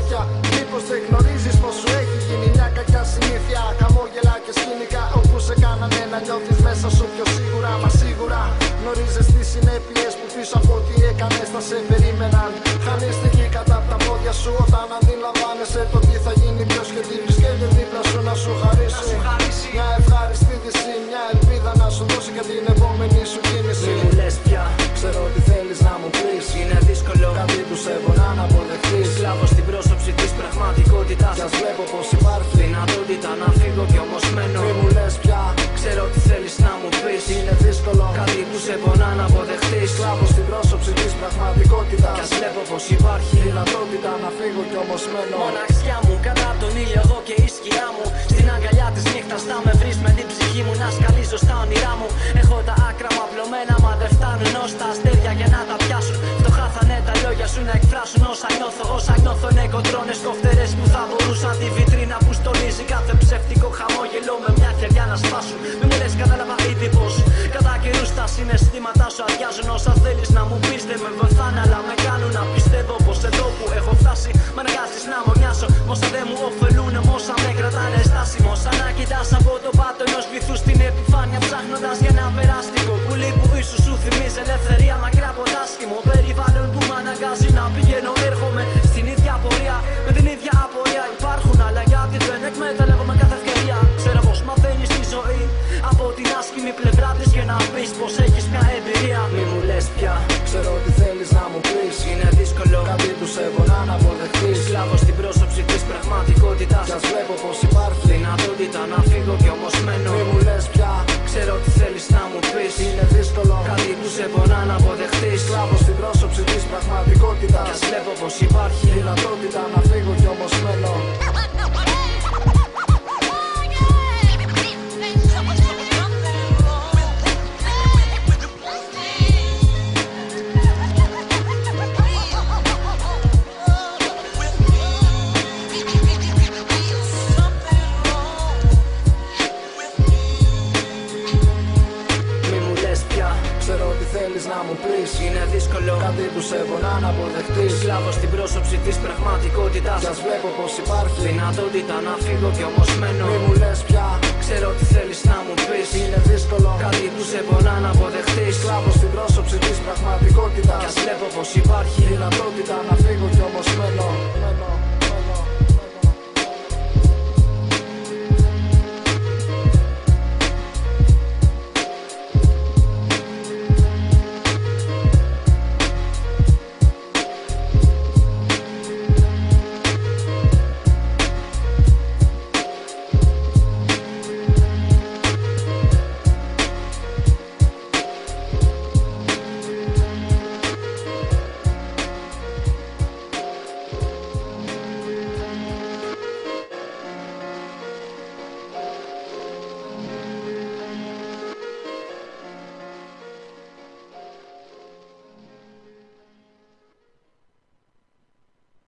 αλήθεια. Μήπως δεν γνωρίζεις πως σου έχει γίνει μια κακιά συνήθεια? Χαμόγελα και σκηνικά όπου σε κάνανε να νιώθεις μέσα σου πιο σίγουρα. Μα σίγουρα γνωρίζεις τις συνέπειες που πίσω από ό,τι έκανες θα σε περίμεναν. Χάνεις τη γη κατά απ' τα πόδια σου όταν αντιλαμβάνεσαι το τι θα γίνει. Ποιος και τι βρίσκεται δίπλα σου να σου χαρίσει μια ευχάριστη δύση, μια ελπίδα να σου δώσει για την επόμενη σου κίνηση. Μη μου λες πια, ξέρω τι θέλεις να μου πεις. είναι δύσκολο Κάτι που σε πονά να αποδεχτείς. Σκλάβος στην πρόσωψη της πραγματικότητας. Κι ας βλέπω πως υπάρχει δυνατότητα να φύγω κι όμως μένω. Μη μου λες πια, ξέρω τι θέλεις να μου πεις. είναι δύσκολο. Κάτι που σε πονά να αποδεχτείς. Σκλάβος στην πρόσωψη της πραγματικότητας. Κι ας βλέπω πως υπάρχει δυνατότητα να φύγω κι όμως μένω. Μοναξιά μου, κατά τον ήλιο εγώ και η σκιά μου. Στην αγκαλιά της νύχτας θα με βρεις με την ψυχή μου να σκαλίζω στα όνειρά μου. Έχω τα άκρα μου απλωμένα, μα δεν φτάνουν ως τα αστέρια για να τα πιάσουν. Φτωχά θα είναι τα λόγια σου να εκφράσουν όσα νιώθω. Όσα νιώθω είναι κοντρώνες κοφτερές που θα μπορούσαν τη βιτρίνα που στολίζει κάθε ψεύτικο χαμόγελο με μια χεριά να σπάσουν. Μη μου λες κατάλαβα ήδη πως κατά καιρούς τα συναισθήματά σου αδειάζουν. Όσα θέλεις να μου πεις δεν με βοηθάνε, αλλά με κάνουν να πιστεύω πως εδώ που έχω φτάσει μ' αναγκάζεις να μονιάσω. Όσα δεν μου ωφελούν, όσα με κρατάνε στάσιμο. Σαν να κοιτάς από το πάτο ενός βυθού στην επιφάνεια, ψάχνοντας για ένα περάστικο πουλί που ίσως σου θυμίζει ελευθερία μακριά από το άσχημο περιβάλλον που μ' αναγκάζει να πηγαίνω. Έρχομαι στην ίδια πορεία, με την ίδια απορία. Υπάρχουν άλλα γιατί δεν εκμεταλλεύομαι κάθε ευκαιρία. Ξέρω πως μαθαίνεις τη ζωή από την άσχημη πλευρά της και να πεις πως έχεις μια εμπειρία. Μη μου λες πια, ξέρω τι θέλεις να μου πεις. είναι δύσκολο. Κάτι που σε πονά να αποδεχτείς. Σκλάβος στην πρόσωψη της πραγματικότητας. Κι ας βλέπω πως υπάρχει δυνατότητα να φύγω κι όμως μένω. Μη μου λες πια, ξέρω τι θέλεις να μου πεις. είναι δύσκολο. Κάτι που σε πονά να αποδεχτείς. Σκλάβος στην πρόσωψη της πραγματικότητας. Κι ας βλέπω πως υπάρχει δυνατότητα να φύγω κι όμως μένω. Ξέρω τι θέλεις να μου πεις. είναι δύσκολο. Κάτι που σε πονά να αποδεχτείς. Σκλάβος στην πρόσωψη της πραγματικότητας. Κι ας βλέπω πως υπάρχει δυνατότητα να φύγω κι όμως μένω. Μη μου λες πια, ξέρω τι θέλεις να μου πεις. είναι δύσκολο. Κάτι που σε πονά να αποδεχτείς. Σκλάβος στην πρόσωψη της πραγματικότητας. Κι ας βλέπω πως υπάρχει δυνατότητα να φύγω κι όμως μένω.